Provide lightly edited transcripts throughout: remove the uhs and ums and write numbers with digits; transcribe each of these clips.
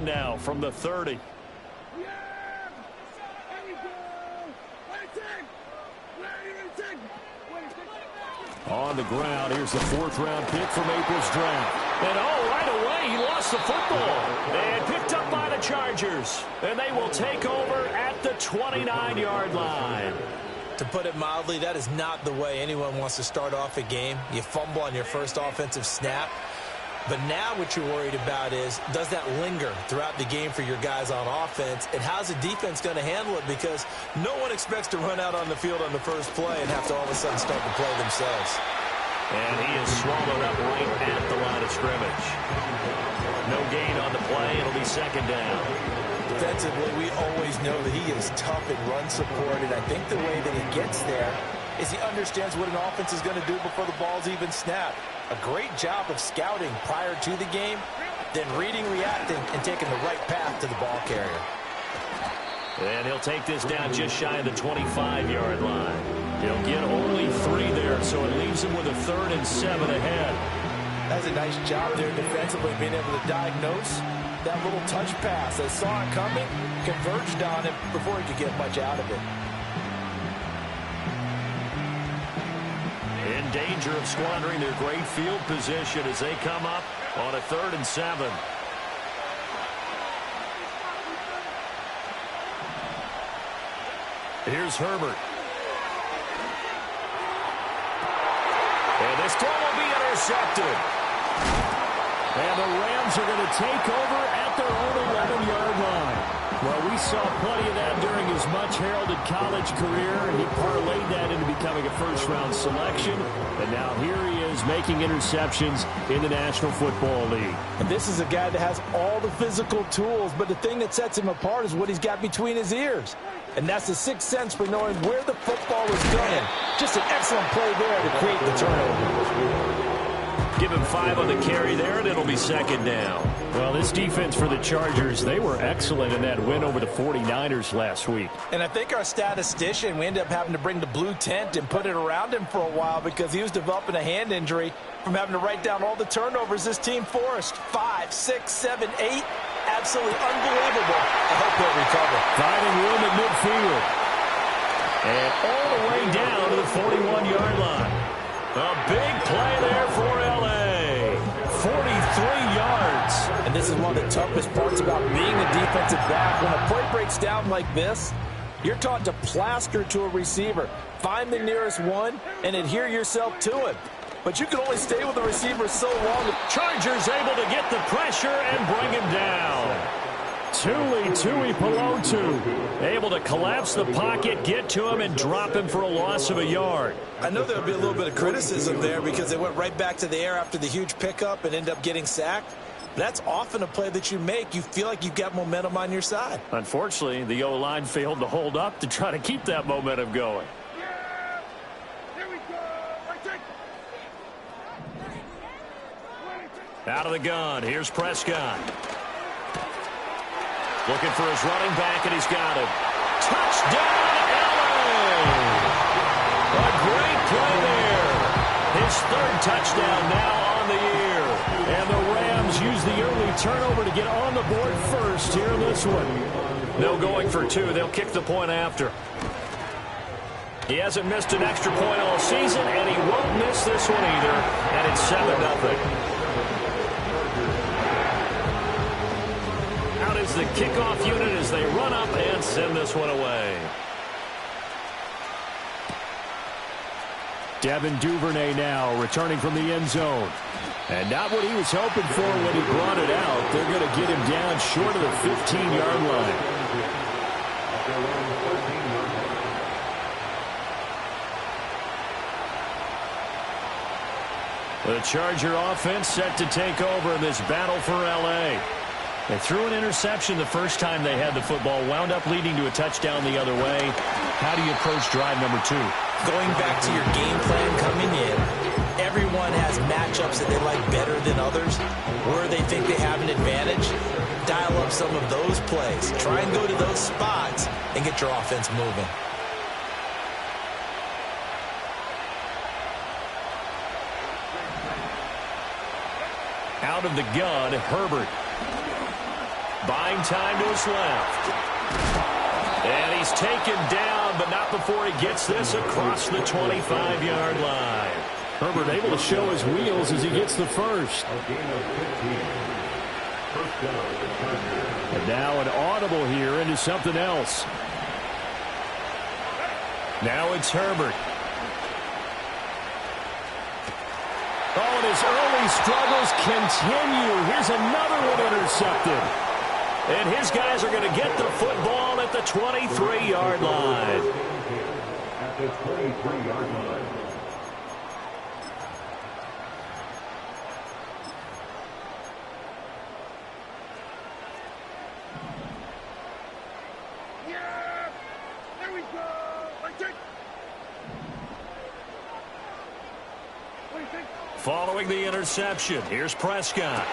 Now from the 30. On the ground, here's the 4th-round pick from April's draft. And right away, he lost the football. And picked up by the Chargers. And they will take over at the 29-yard line. To put it mildly, that is not the way anyone wants to start off a game. You fumble on your first offensive snap. But now what you're worried about is, does that linger throughout the game for your guys on offense? And how's the defense going to handle it? Because no one expects to run out on the field on the first play and have to all of a sudden start to play themselves. And he is swallowed up right at the line of scrimmage. No gain on the play. It'll be 2nd down. Defensively, we always know that he is tough in run support. And I think the way that he gets there is he understands what an offense is going to do before the ball's even snapped. A great job of scouting prior to the game, then reading, reacting, and taking the right path to the ball carrier. And he'll take this down just shy of the 25-yard line. He'll get only 3 there, so it leaves him with a 3rd and 7 ahead. That's a nice job there defensively, being able to diagnose that little touch pass. They saw it coming, converged on it before he could get much out of it. In danger of squandering their great field position as they come up on a 3rd and 7. Here's Herbert. And this throw will be intercepted. And the Rams are going to take over at their own 11-yard line. Well, we saw plenty of that during his much-heralded college career. He parlayed that into becoming a first-round selection. And now here he is making interceptions in the National Football League. And this is a guy that has all the physical tools, but the thing that sets him apart is what he's got between his ears. And that's the sixth sense for knowing where the football is going. Just an excellent play there to create the turnover. Give him 5 on the carry there, and it'll be 2nd down. Well, this defense for the Chargers, they were excellent in that win over the 49ers last week. And I think our statistician, we ended up having to bring the blue tent and put it around him for a while because he was developing a hand injury from having to write down all the turnovers this team forced. 5, 6, 7, 8. Absolutely unbelievable. I hope he'll recover. Finding room at midfield. And all the way down to the 41-yard line. A big play there for L.A. 43 yards. And this is one of the toughest parts about being a defensive back. When a play breaks down like this, you're taught to plaster to a receiver. Find the nearest one and adhere yourself to it. But you can only stay with the receiver so long. Chargers able to get the pressure and bring him down. Tuipulotu able to collapse the pocket, get to him, and drop him for a loss of a yard. I know there'll be a little bit of criticism there because they went right back to the air after the huge pickup and ended up getting sacked. That's often a play that you make. You feel like you've got momentum on your side. Unfortunately, the O-line failed to hold up to try to keep that momentum going. Out of the gun, here's Prescott. Looking for his running back, and he's got him. Touchdown, LA! A great play there. His 3rd touchdown now on the year. And the Rams use the early turnover to get on the board first here in this one. No going for 2. They'll kick the point after. He hasn't missed an extra point all season, and he won't miss this one either. And it's 7-0. Out is the kickoff unit as they run up and send this one away. Devin Duvernay now returning from the end zone. And not what he was hoping for when he brought it out. They're going to get him down short of the 15-yard line. The Charger offense set to take over in this battle for L.A. They threw an interception the first time they had the football, wound up leading to a touchdown the other way. How do you approach drive number 2? Going back to your game plan coming in, everyone has matchups that they like better than others, where they think they have an advantage. Dial up some of those plays. Try and go to those spots and get your offense moving. Out of the gun, Herbert. Buying time to his left. And he's taken down, but not before he gets this across the 25-yard line. Herbert able to show his wheels as he gets the first. And now an audible here into something else. Now it's Herbert. Oh, and his early struggles continue. Here's another one intercepted. And his guys are going to get the football at the 23-yard line. At the 23-yard line. Following the interception, here's Prescott.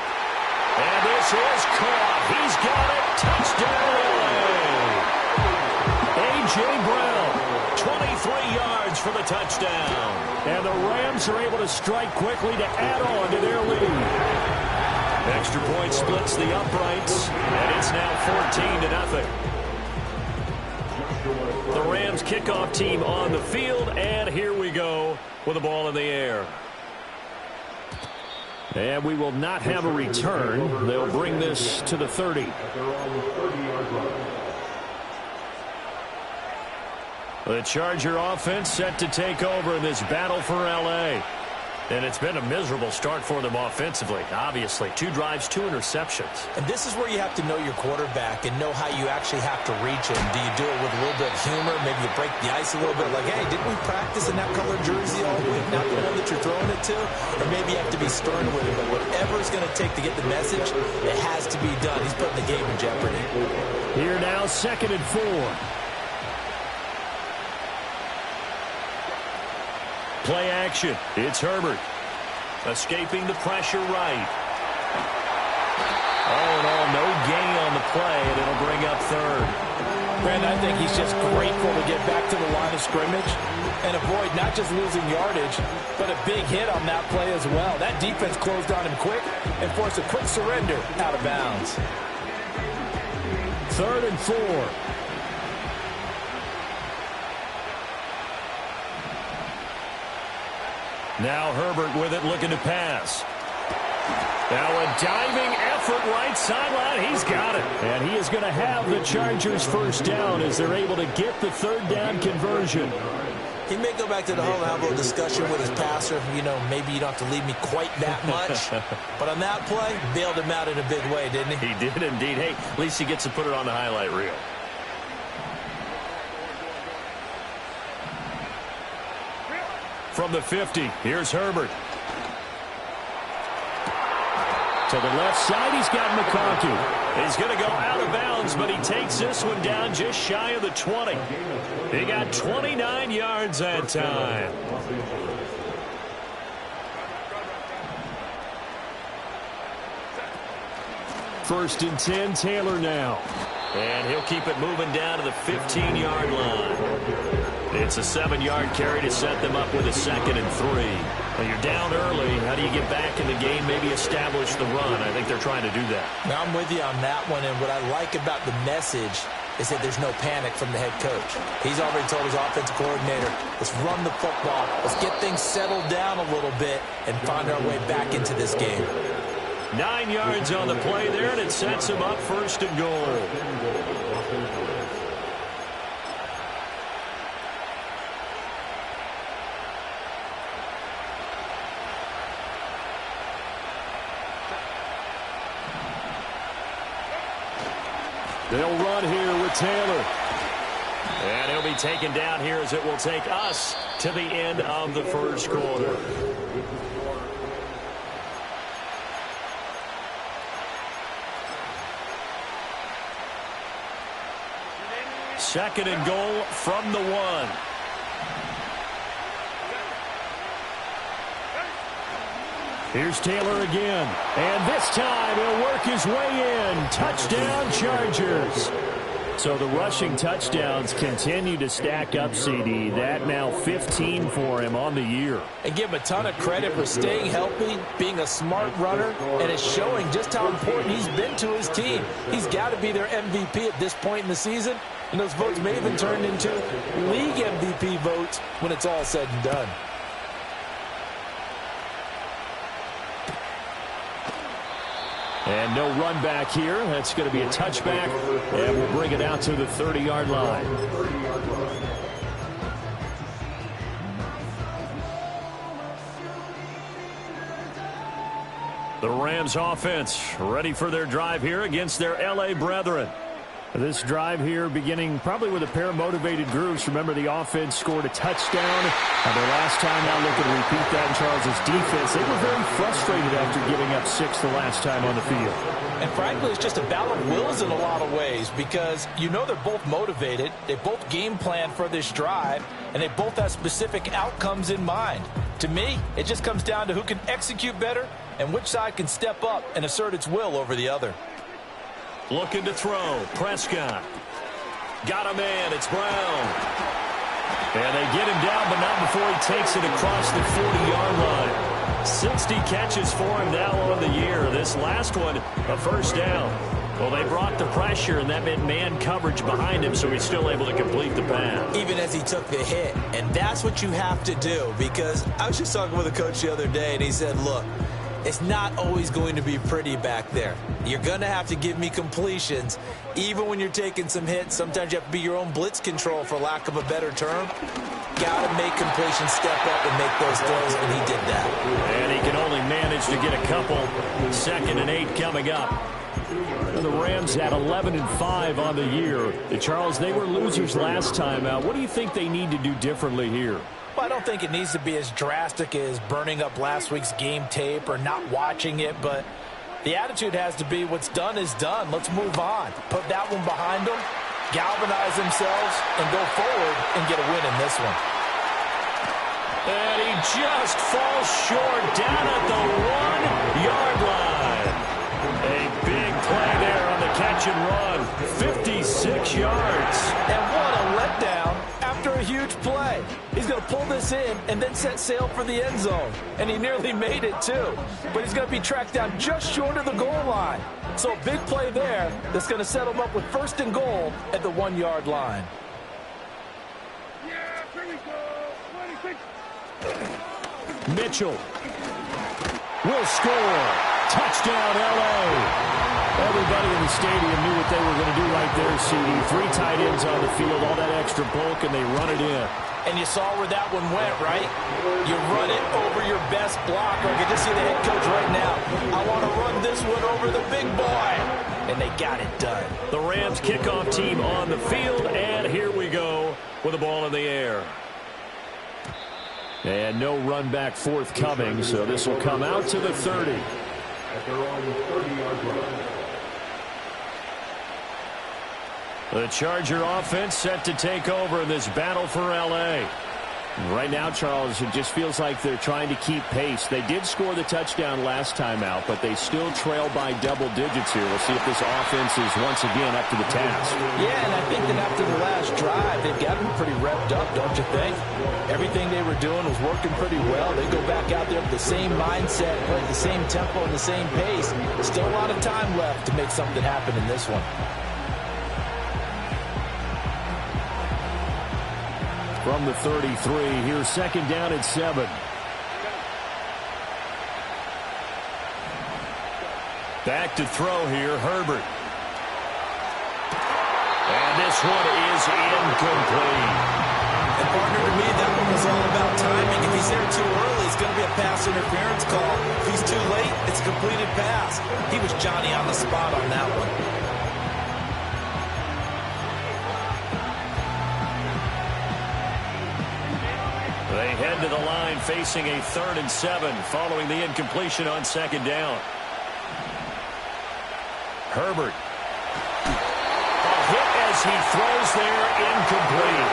And this is caught. He's got it. Touchdown, A.J. Brown. 23 yards for the touchdown. And the Rams are able to strike quickly to add on to their lead. Extra point splits the uprights, and it's now 14-0. The Rams kickoff team on the field, and here we go with the ball in the air. And we will not have a return. They'll bring this to the 30. The Charger offense set to take over in this battle for L.A. And it's been a miserable start for them offensively, obviously. 2 drives, 2 interceptions. And this is where you have to know your quarterback and know how you actually have to reach him. Do you do it with a little bit of humor? Maybe you break the ice a little bit like, hey, didn't we practice in that colored jersey all week? Not the one that you're throwing it to? Or maybe you have to be stern with him. But whatever it's going to take to get the message, it has to be done. He's putting the game in jeopardy. Here now, 2nd and 4. Play action. It's Herbert. Escaping the pressure right. All in all, no gain on the play, and it'll bring up 3rd. Brandon, I think he's just grateful to get back to the line of scrimmage and avoid not just losing yardage, but a big hit on that play as well. That defense closed on him quick and forced a quick surrender out of bounds. 3rd and 4. Now Herbert with it, looking to pass. Now a diving effort right sideline. He's got it. And he is going to have the Chargers first down as they're able to get the 3rd down conversion. He may go back to the huddle and have a little discussion with his passer. You know, maybe you don't have to leave me quite that much. But on that play, bailed him out in a big way, didn't he? He did indeed. Hey, at least he gets to put it on the highlight reel. From the 50, here's Herbert. To the left side, he's got McConkey. He's going to go out of bounds, but he takes this one down just shy of the 20. He got 29 yards that time. First and 10, Taylor now. And he'll keep it moving down to the 15-yard line. It's a 7-yard carry to set them up with a 2nd and 3. Well, you're down early. How do you get back in the game, maybe establish the run? I think they're trying to do that. Now, I'm with you on that one, and what I like about the message is that there's no panic from the head coach. He's already told his offensive coordinator, let's run the football, let's get things settled down a little bit and find our way back into this game. 9 yards on the play there, and it sets him up 1st and goal. They'll run here with Taylor. And he'll be taken down here as it will take us to the end of the 1st quarter. Second and goal from the 1. Here's Taylor again. And this time he'll work his way in. Touchdown, Chargers. So the rushing touchdowns continue to stack up, CD. That now 15 for him on the year. And give him a ton of credit for staying healthy, being a smart runner, and it's showing just how important he's been to his team. He's got to be their MVP at this point in the season, and those votes may even turn into league MVP votes when it's all said and done. And no run back here. That's going to be a touchback, and we'll bring it out to the 30-yard line. The Rams offense ready for their drive here against their L.A. brethren. This drive here beginning probably with a pair of motivated groups. Remember, the offense scored a touchdown. Their last time out, looking to repeat that in Charles' defense. They were very frustrated after giving up 6 the last time on the field. And frankly, it's just a battle of wills in a lot of ways because you know they're both motivated. They both game plan for this drive, and they both have specific outcomes in mind. To me, it just comes down to who can execute better and which side can step up and assert its will over the other. Looking to throw. Prescott. Got a man. It's Brown. And they get him down, but not before he takes it across the 40-yard line. 60 catches for him now on the year. This last one, a first down. Well, they brought the pressure, and that meant man coverage behind him, so he's still able to complete the pass. Even as he took the hit. And that's what you have to do, because I was just talking with a coach the other day, and he said, look, it's not always going to be pretty back there. You're going to have to give me completions. Even when you're taking some hits, sometimes you have to be your own blitz control, for lack of a better term. Got to make completions step up and make those throws, and he did that. And he can only manage to get a couple. 2nd and 8 coming up. The Rams had 11-5 on the year. Charles, they were losers last time out. What do you think they need to do differently here? Well, I don't think it needs to be as drastic as burning up last week's game tape or not watching it, but the attitude has to be what's done is done. Let's move on. Put that one behind them, galvanize themselves, and go forward and get a win in this one. And he just falls short down at the 1-yard line. A big play there on the catch and run. 56 yards. And what a letdown after a huge play. He's going to pull this in and then set sail for the end zone. And he nearly made it, too. But he's going to be tracked down just short of the goal line. So a big play there that's going to set him up with 1st and goal at the 1-yard line. Mitchell will score. Touchdown, L.A. Everybody in the stadium knew what they were going to do right there, CD. 3 tight ends on the field, all that extra bulk, and they run it in. And you saw where that one went, right? You run it over your best blocker. I can just see the head coach right now. I want to run this one over the big boy. And they got it done. The Rams kickoff team on the field, and here we go with the ball in the air. And no run back forthcoming, so this will come out to the 30. At their own 30-yard line. The Charger offense set to take over in this battle for L.A. Right now, Charles, it just feels like they're trying to keep pace. They did score the touchdown last time out, but they still trail by double digits here. We'll see if this offense is once again up to the task. Yeah, and I think that after the last drive, they've got them pretty revved up, don't you think? Everything they were doing was working pretty well. They go back out there with the same mindset, play at the same tempo and the same pace. Still a lot of time left to make something happen in this one. From the 33, here's 2nd down at 7. Back to throw here, Herbert. And this one is incomplete. And partner, to me, that one was all about timing. If he's there too early, it's going to be a pass interference call. If he's too late, it's a completed pass. He was Johnny on the spot on that one. They head to the line facing a 3rd and 7 following the incompletion on 2nd down. Herbert. A hit as he throws there, incomplete.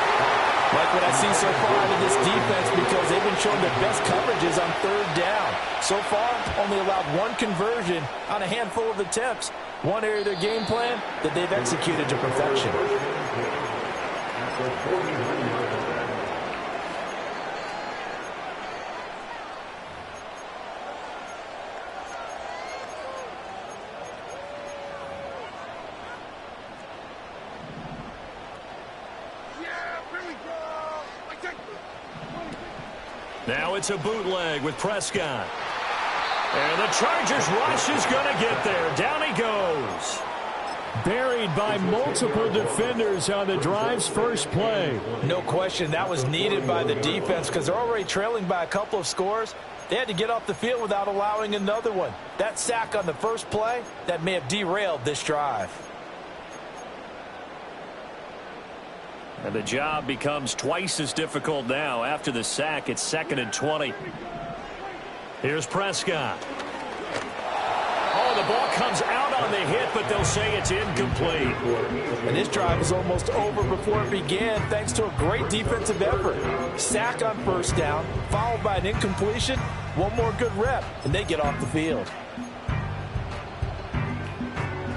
Like what I see so far out of this defense because they've been showing their best coverages on third down. So far, only allowed one conversion on a handful of attempts. One area of their game plan that they've executed to perfection. Now it's a bootleg with Prescott. And the Chargers rush is going to get there. Down he goes. Buried by multiple defenders on the drive's first play. No question, that was needed by the defense because they're already trailing by a couple of scores. They had to get off the field without allowing another one. That sack on the first play, that may have derailed this drive. And the job becomes twice as difficult now. After the sack, it's 2nd and 20. Here's Prescott. Oh, the ball comes out on the hit, but they'll say it's incomplete. And this drive is almost over before it began thanks to a great defensive effort. Sack on first down, followed by an incompletion. One more good rep, and they get off the field.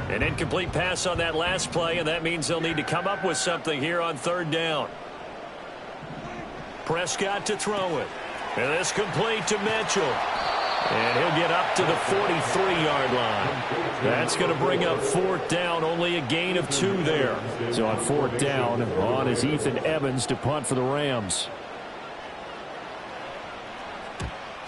An incomplete pass on that last play, and that means they'll need to come up with something here on third down. Prescott to throw it. And this complete to Mitchell. And he'll get up to the 43-yard line. That's going to bring up fourth down, only a gain of 2 there. So on fourth down, on is Ethan Evans to punt for the Rams.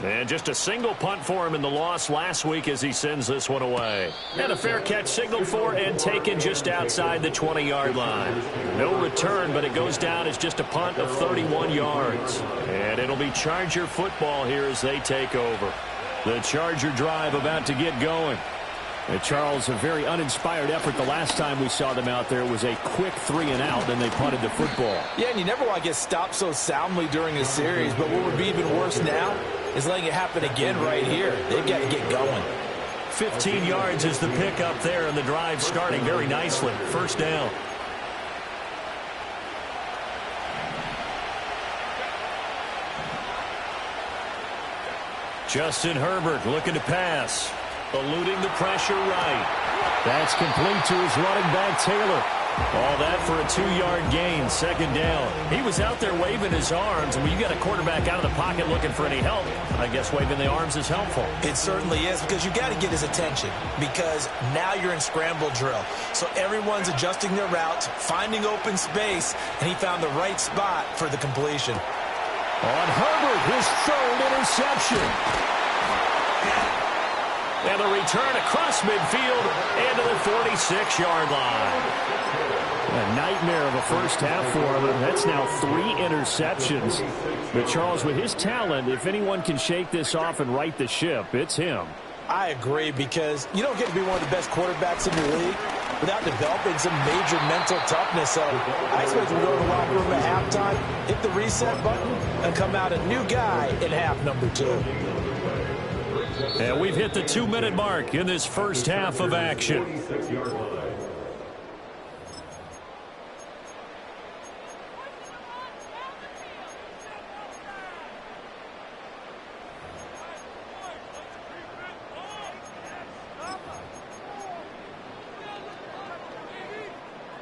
And just a single punt for him in the loss last week as he sends this one away. And a fair catch signaled for and taken just outside the 20-yard line. No return, but it goes down as just a punt of 31 yards. And it'll be Charger football here as they take over. The Charger drive about to get going. And Charles, a very uninspired effort the last time we saw them out there. It was a quick 3-and-out, then they punted the football. Yeah, and you never want to get stopped so soundly during a series, but what would be even worse now is letting it happen again right here. They've got to get going. 15 yards is the pickup there, and the drive starting very nicely. First down. Justin Herbert looking to pass. Eluding the pressure right. That's complete to his running back, Taylor. All that for a 2-yard gain, second down. He was out there waving his arms, and when you got a quarterback out of the pocket looking for any help, I guess waving the arms is helpful. It certainly is, because you got to get his attention, because now you're in scramble drill. So everyone's adjusting their routes, finding open space, and he found the right spot for the completion. On Herbert, his 3rd interception. And the return across midfield into the 46-yard line. A nightmare of a first half for him. That's now 3 interceptions. But Charles, with his talent, if anyone can shake this off and right the ship, it's him. I agree, because you don't get to be one of the best quarterbacks in the league without developing some major mental toughness. So I expect him to go to the locker room at halftime, hit the reset button, and come out a new guy in half number 2. And we've hit the 2-minute mark in this first half of action.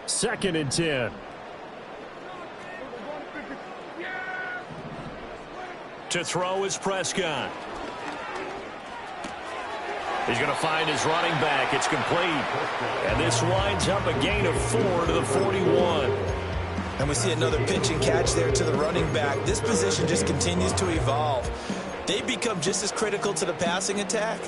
Second and 10. To throw is Prescott. He's going to find his running back. It's complete. And this winds up a gain of 4 to the 41. And we see another pitch and catch there to the running back. This position just continues to evolve. They become just as critical to the passing attack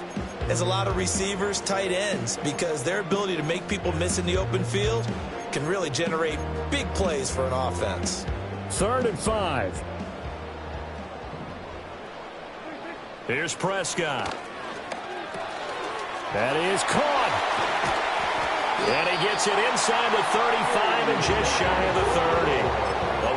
as a lot of receivers, tight ends, because their ability to make people miss in the open field can really generate big plays for an offense. 3rd and 5. Here's Prescott. That is caught. And he gets it inside the 35 and just shy of the 30.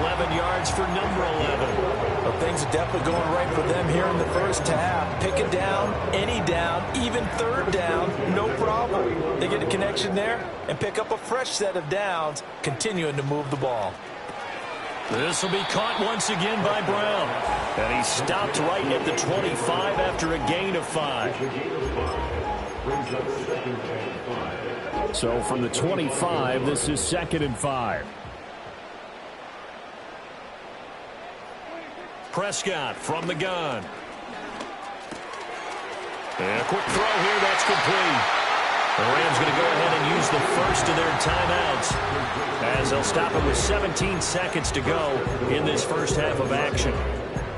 11 yards for number 11. Well, things are definitely going right for them here in the first half. Pick it down, any down, even third down, no problem. They get a connection there and pick up a fresh set of downs, continuing to move the ball. This will be caught once again by Brown. And he stopped right at the 25 after a gain of 5. So from the 25, this is 2nd and 5. Prescott from the gun. And a quick throw here, that's complete. The Rams going to go ahead and use the first of their timeouts as they'll stop it with 17 seconds to go in this first half of action.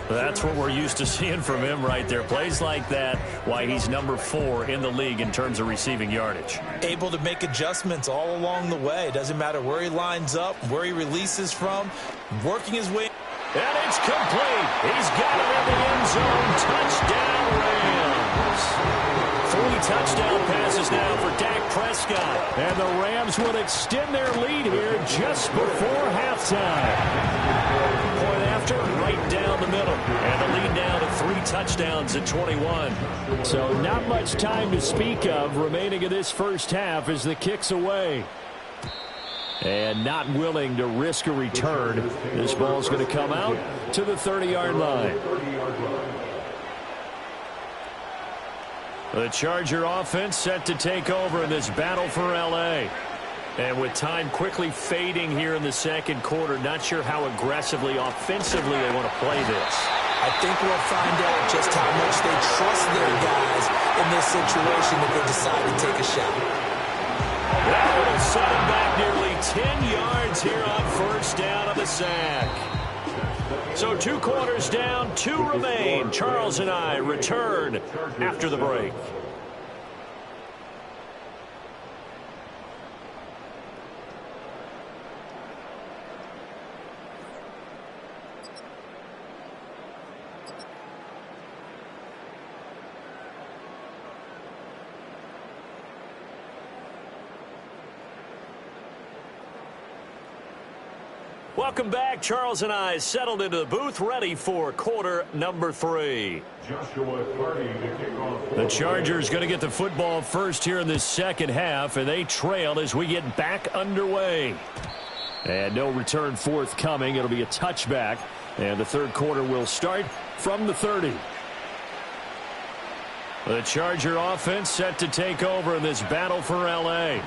That's what we're used to seeing from him right there. Plays like that, why he's number 4 in the league in terms of receiving yardage. Able to make adjustments all along the way. Doesn't matter where he lines up, where he releases from, working his way. And it's complete. He's got it in the end zone. Touchdown, Rams. 3 touchdown passes now for Dak Prescott. And the Rams would extend their lead here just before halftime. Point after, right down the middle. And the lead now to 3 touchdowns at 21. So not much time to speak of remaining in this first half as the kick's away. And not willing to risk a return. This ball's going to come out to the 30-yard line. The Charger offense set to take over in this battle for L.A. And with time quickly fading here in the second quarter, not sure how aggressively, offensively they want to play this. I think we'll find out just how much they trust their guys in this situation if they decide to take a shot. That would have set him back nearly 10 yards here on first down of the sack. So 2 quarters down, 2 remain. Charles and I return after the break. Welcome back. Charles and I settled into the booth, ready for quarter number 3. The Chargers going to get the football first here in this second half, and they trail as we get back underway. And no return forthcoming. It'll be a touchback, and the third quarter will start from the 30. The Charger offense set to take over in this battle for L.A.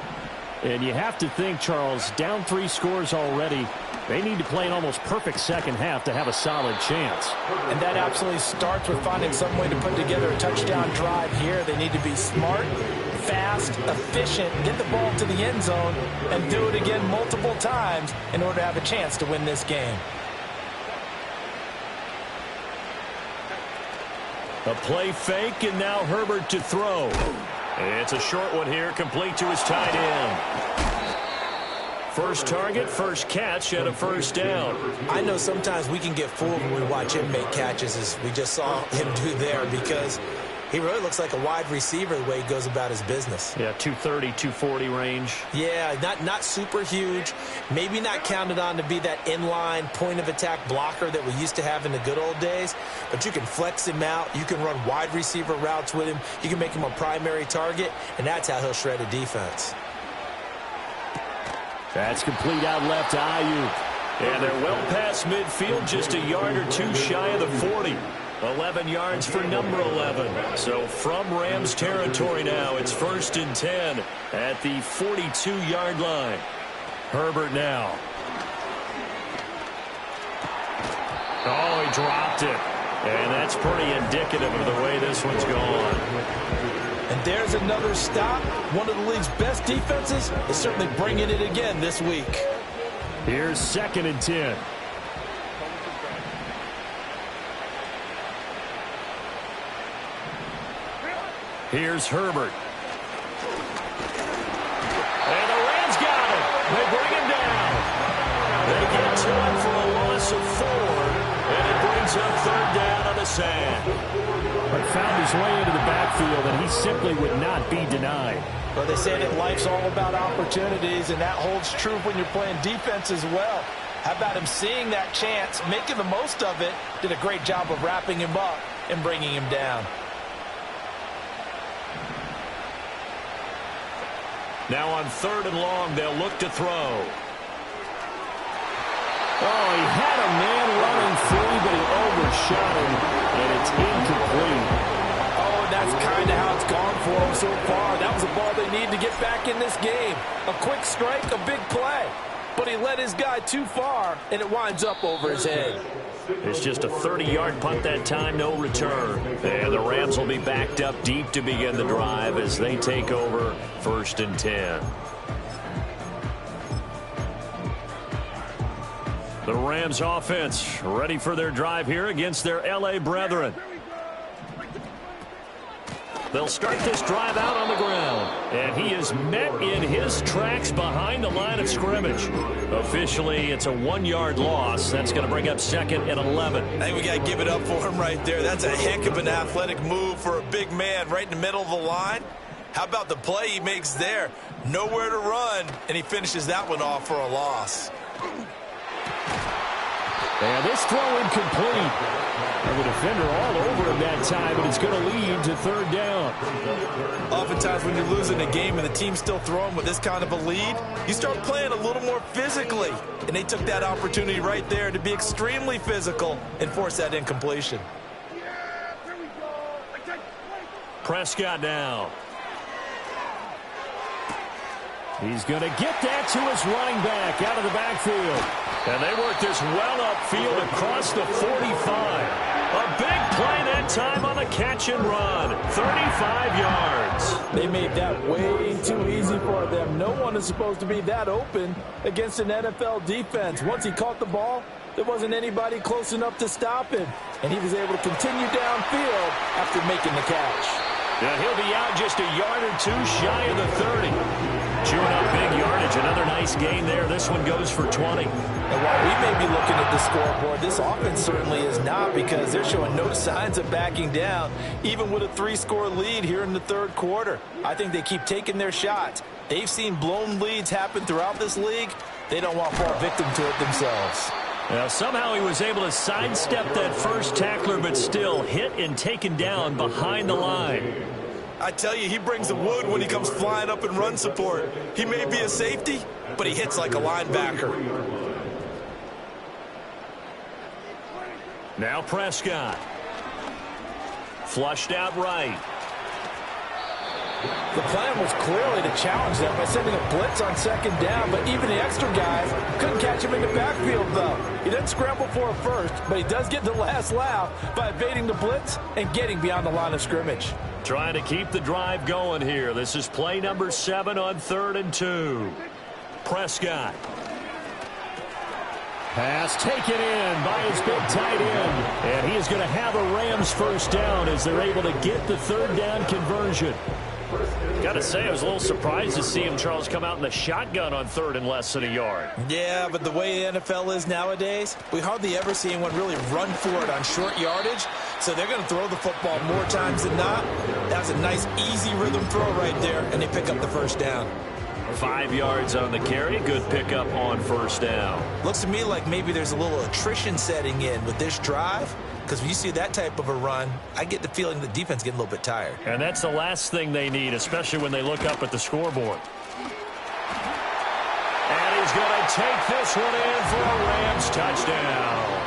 And you have to think, Charles, down 3 scores already. They need to play an almost perfect second half to have a solid chance. And that absolutely starts with finding some way to put together a touchdown drive here. They need to be smart, fast, efficient, get the ball to the end zone, and do it again multiple times in order to have a chance to win this game. A play fake, and now Herbert to throw. It's a short one here, complete to his tight end. First target, first catch, and a first down. I know sometimes we can get fooled when we watch him make catches, as we just saw him do there, because he really looks like a wide receiver the way he goes about his business. Yeah, 230, 240 range. Yeah, not super huge. Maybe not counted on to be that inline point-of-attack blocker that we used to have in the good old days. But you can flex him out. You can run wide receiver routes with him. You can make him a primary target, and that's how he'll shred a defense. That's complete out left to Ayuk. And they're well past midfield, just a yard or 2 shy of the 40. 11 yards for number 11. So from Rams territory now, it's 1st and 10 at the 42-yard line. Herbert now. Oh, he dropped it. And that's pretty indicative of the way this one's gone. And there's another stop. One of the league's best defenses is certainly bringing it again this week. Here's 2nd and 10. Here's Herbert. And the Rams got it. They bring him down. They get to him for a loss of 4. And it brings up 3rd down on the sack. But found his way into the backfield, and he simply would not be denied. Well, they say that life's all about opportunities, and that holds true when you're playing defense as well. How about him seeing that chance, making the most of it, did a great job of wrapping him up and bringing him down. Now on 3rd and long, they'll look to throw. Oh, he had a man running free, but he overshot him, and it's incomplete. Oh, and that's kind of how it's gone for him so far. That was a ball they need to get back in this game. A quick strike, a big play. But he led his guy too far, and it winds up over his head. It's just a 30-yard punt that time, no return. And the Rams will be backed up deep to begin the drive as they take over 1st and 10. The Rams offense ready for their drive here against their L.A. brethren. They'll start this drive out on the ground. And he is met in his tracks behind the line of scrimmage. Officially, it's a 1-yard loss. That's going to bring up 2nd and 11. I think we got to give it up for him right there. That's a heck of an athletic move for a big man right in the middle of the line. How about the play he makes there? Nowhere to run, and he finishes that one off for a loss. And this throw incomplete. And the defender all over him that time, but it's going to lead to 3rd down. Oftentimes when you're losing a game and the team's still throwing with this kind of a lead, you start playing a little more physically. And they took that opportunity right there to be extremely physical and force that incompletion. Prescott now. He's going to get that to his running back out of the backfield. And they work this well upfield across the 45. A big play that time on the catch and run. 35 yards. They made that way too easy for them. No one is supposed to be that open against an NFL defense. Once he caught the ball, there wasn't anybody close enough to stop him. And he was able to continue downfield after making the catch. Now he'll be out just a yard or two shy of the 30. Chewing up big yardage. Another nice gain there. This one goes for 20. And while we may be looking at the scoreboard, this offense certainly is not, because they're showing no signs of backing down, even with a 3-score lead here in the 3rd quarter. I think they keep taking their shots. They've seen blown leads happen throughout this league. They don't want to fall victim to it themselves. Now, somehow he was able to sidestep that first tackler, but still hit and taken down behind the line. I tell you, he brings the wood when he comes flying up in run support. He may be a safety, but he hits like a linebacker. Now Prescott. Flushed out right. The plan was clearly to challenge them by sending a blitz on 2nd down, but even the extra guys couldn't catch him in the backfield, though. He doesn't scramble for a first, but he does get the last laugh by evading the blitz and getting beyond the line of scrimmage. Trying to keep the drive going here. This is play number 7 on 3rd and 2. Prescott. Pass taken in by his big tight end. And he is going to have a Rams first down as they're able to get the 3rd down conversion. Got to say, I was a little surprised to see him, Charles, come out in the shotgun on 3rd and less than a yard. Yeah, but the way the NFL is nowadays, we hardly ever see anyone really run for it on short yardage. So they're going to throw the football more times than not. That's a nice, easy rhythm throw right there, and they pick up the first down. 5 yards on the carry. Good pickup on first down. Looks to me like maybe there's a little attrition setting in with this drive, because when you see that type of a run, I get the feeling the defense getting a little bit tired. And that's the last thing they need, especially when they look up at the scoreboard. And he's going to take this one in for a Rams touchdown.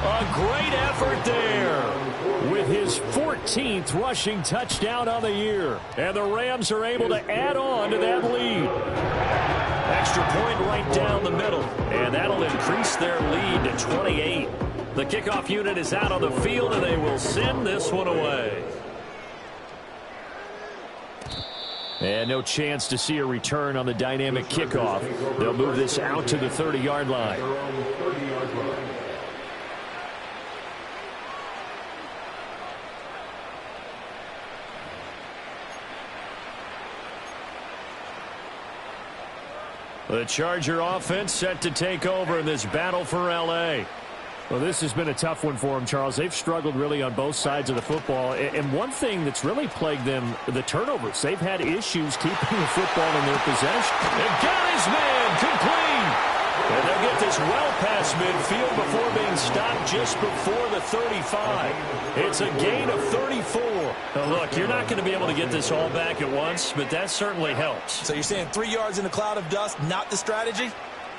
A great effort there with his 14th rushing touchdown on the year. And the Rams are able to add on to that lead. Extra point right down the middle. And that'll increase their lead to 28. The kickoff unit is out on the field, and they will send this one away. And no chance to see a return on the dynamic kickoff. They'll move this out to the 30-yard line. The Charger offense set to take over in this battle for L.A. Well, this has been a tough one for them, Charles. They've struggled really on both sides of the football. And one thing that's really plagued them, the turnovers. They've had issues keeping the football in their possession. And got his man complete. And they'll get this well past midfield before being stopped just before the 35. It's a gain of 34. Now, look, you're not going to be able to get this all back at once, but that certainly helps. So you're saying 3 yards in a cloud of dust, not the strategy?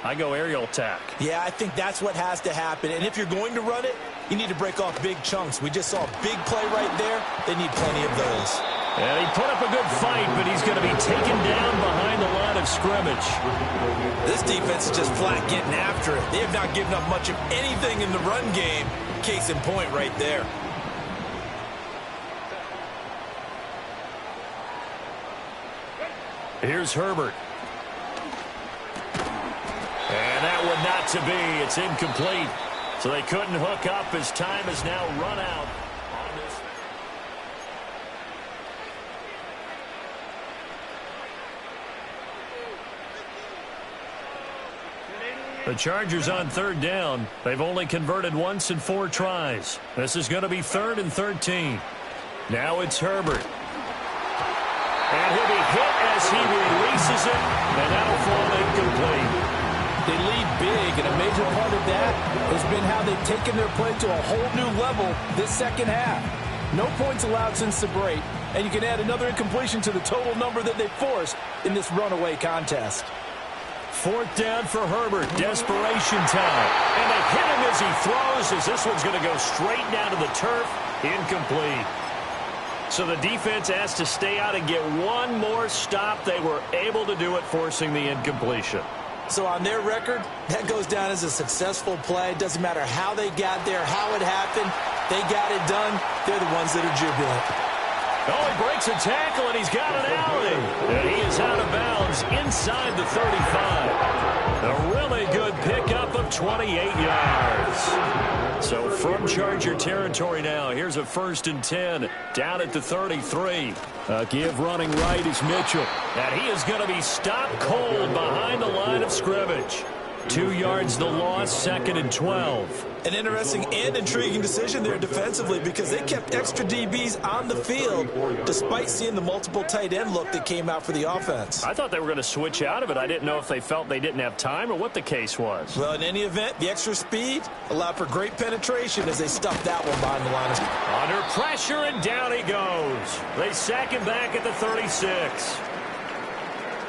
I go aerial attack. Yeah, I think that's what has to happen. And if you're going to run it, you need to break off big chunks. We just saw a big play right there. They need plenty of those. And he put up a good fight, but he's going to be taken down behind the line of scrimmage. This defense is just flat getting after it. They have not given up much of anything in the run game. Case in point right there. Here's Herbert. And that one not to be. It's incomplete. So they couldn't hook up as time has now run out on this. The Chargers on third down. They've only converted once in 4 tries. This is going to be 3rd and 13. Now it's Herbert. And he'll be hit as he releases it, and that'll fall incomplete. They lead big, and a major part of that has been how they've taken their play to a whole new level this second half. No points allowed since the break, and you can add another incompletion to the total number that they forced in this runaway contest. 4th down for Herbert. Desperation time. And they hit him as he throws, as this one's going to go straight down to the turf. Incomplete. So the defense has to stay out and get one more stop. They were able to do it, forcing the incompletion. So on their record, that goes down as a successful play. It doesn't matter how they got there, how it happened. They got it done. They're the ones that are jubilant. Oh, he breaks a tackle, and he's got an alley. And he is out of bounds inside the 35. A really good pickup of 28 yards. So from Charger territory now, here's a 1st and 10 down at the 33. Give running right is Mitchell. And he is going to be stopped cold behind the line of scrimmage. 2 yards the loss, 2nd and 12. An interesting and intriguing decision there defensively because they kept extra DBs on the field despite seeing the multiple tight end look that came out for the offense. I thought they were going to switch out of it. I didn't know if they felt they didn't have time or what the case was. Well, in any event, the extra speed allowed for great penetration as they stuffed that one behind the line of scrimmage. Under pressure, and down he goes. They sack him back at the 36.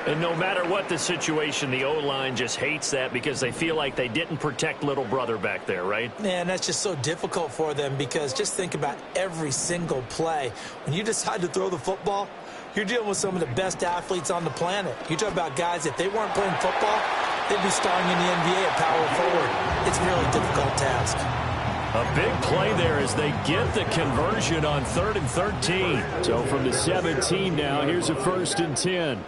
And no matter what the situation, the O-line just hates that because they feel like they didn't protect little brother back there, right? Man, that's just so difficult for them because just think about every single play. When you decide to throw the football, you're dealing with some of the best athletes on the planet. You talk about guys, if they weren't playing football, they'd be starring in the NBA at power forward. It's a really difficult task. A big play there as they get the conversion on 3rd and 13. So from the 17 now, here's a 1st and 10.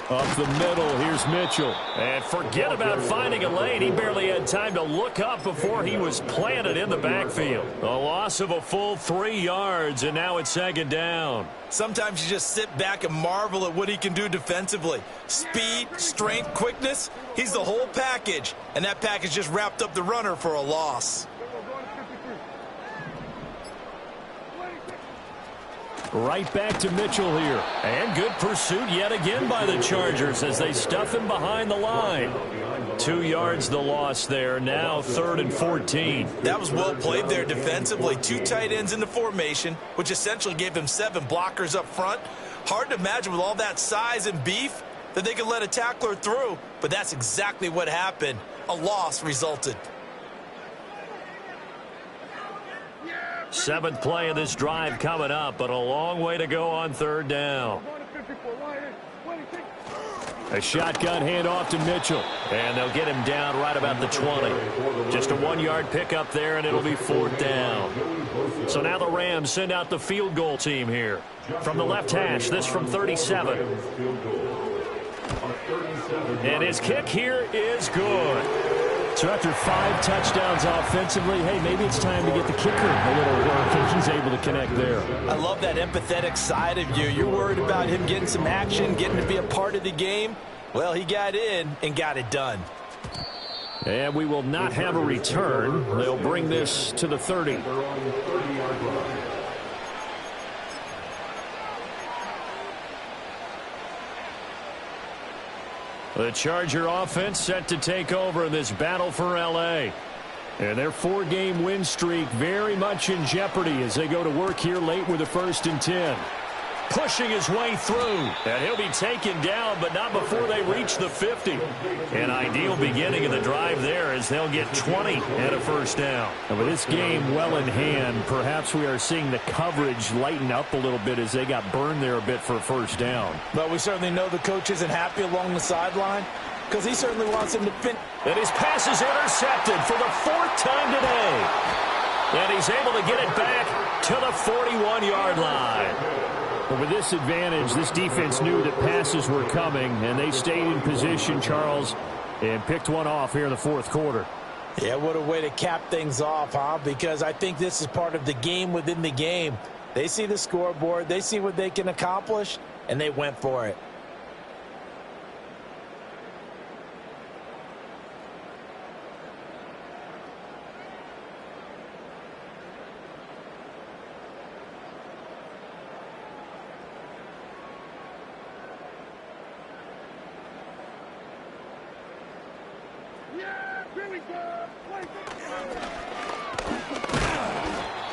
Up the middle, here's Mitchell. And forget about finding a lane. He barely had time to look up before he was planted in the backfield. A loss of a full 3 yards, and now it's 2nd down. Sometimes you just sit back and marvel at what he can do defensively. Speed, strength, quickness, he's the whole package. And that package just wrapped up the runner for a loss. Right back to Mitchell here. And good pursuit yet again by the Chargers as they stuff him behind the line. 2 yards the loss there. Now 3rd and 14. That was well played there defensively. 2 tight ends in the formation, which essentially gave them 7 blockers up front. Hard to imagine with all that size and beef that they could let a tackler through, but that's exactly what happened. A loss resulted. 7th play of this drive coming up, but a long way to go on 3rd down. A shotgun handoff to Mitchell, and they'll get him down right about the 20. Just a 1-yard pickup there, and it'll be 4th down. So now the Rams send out the field goal team here. From the left hash, this from 37. And his kick here is good. So after 5 touchdowns offensively, hey, maybe it's time to get the kicker a little work, and he's able to connect there. I love that empathetic side of you. You're worried about him getting some action, getting to be a part of the game. Well, he got in and got it done. And we will not have a return. They'll bring this to the 30. The Charger offense set to take over in this battle for L.A. And their 4-game win streak very much in jeopardy as they go to work here late with a 1st and 10. pushing his way through. And he'll be taken down, but not before they reach the 50. An ideal beginning of the drive there as they'll get 20 and a first down. And with this game well in hand, perhaps we are seeing the coverage lighten up a little bit as they got burned there a bit for a first down. But we certainly know the coach isn't happy along the sideline because he certainly wants him to finish. And his pass is intercepted for the 4th time today. And he's able to get it back to the 41-yard line. But with this advantage, this defense knew that passes were coming, and they stayed in position, Charles, and picked one off here in the 4th quarter. Yeah, what a way to cap things off, huh? Because I think this is part of the game within the game. They see the scoreboard, they see what they can accomplish, and they went for it.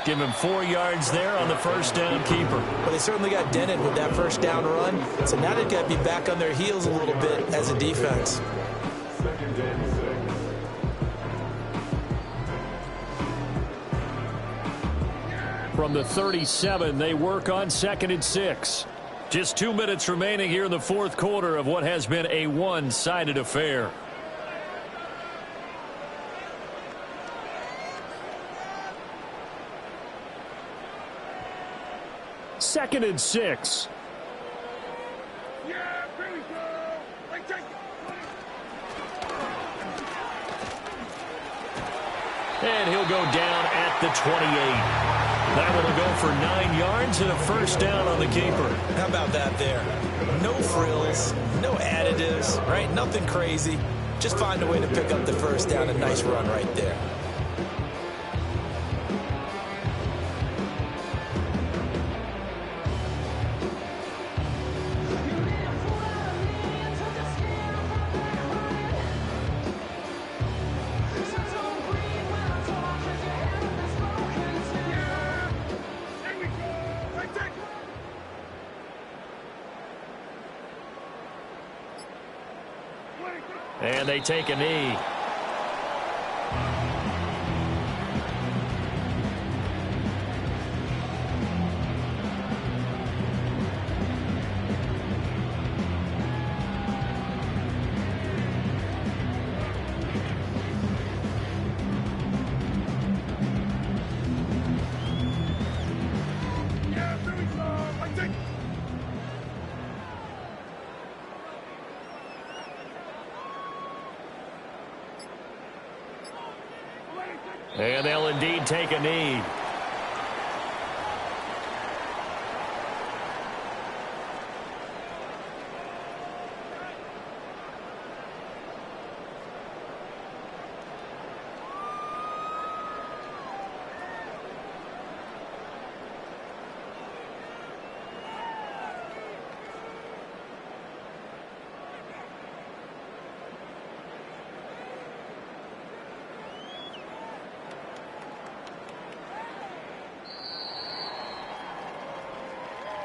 Give him 4 yards there on the first down keeper. But they certainly got dented with that first down run. So now they've got to be back on their heels a little bit as a defense. From the 37, they work on 2nd and 6. Just 2 minutes remaining here in the 4th quarter of what has been a one-sided affair. Second and 6. And he'll go down at the 28. That one will go for 9 yards and a first down on the keeper. How about that there? No frills, no additives, right? Nothing crazy. Just find a way to pick up the first down. A nice run right there. And they take a knee. And they'll indeed take a knee.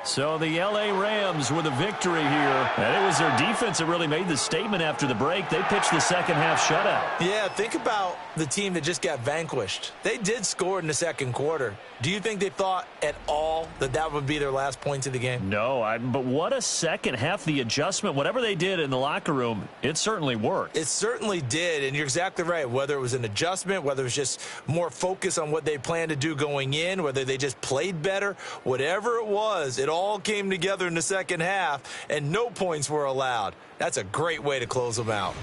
So the L.A. Rams with a victory here. And it was their defense that really made the statement after the break. They pitched the second-half shutout. Yeah, think about the team that just got vanquished. They did score in the second quarter. Do you think they thought at all that that would be their last points of the game? No, but what a second half. The adjustment, whatever they did in the locker room, it certainly worked. It certainly did, and you're exactly right. Whether it was an adjustment, whether it was just more focus on what they planned to do going in, whether they just played better, whatever it was, it all came together in the second half, and no points were allowed. That's a great way to close them out.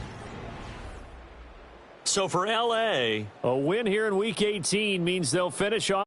So for L.A., a win here in Week 18 means they'll finish off.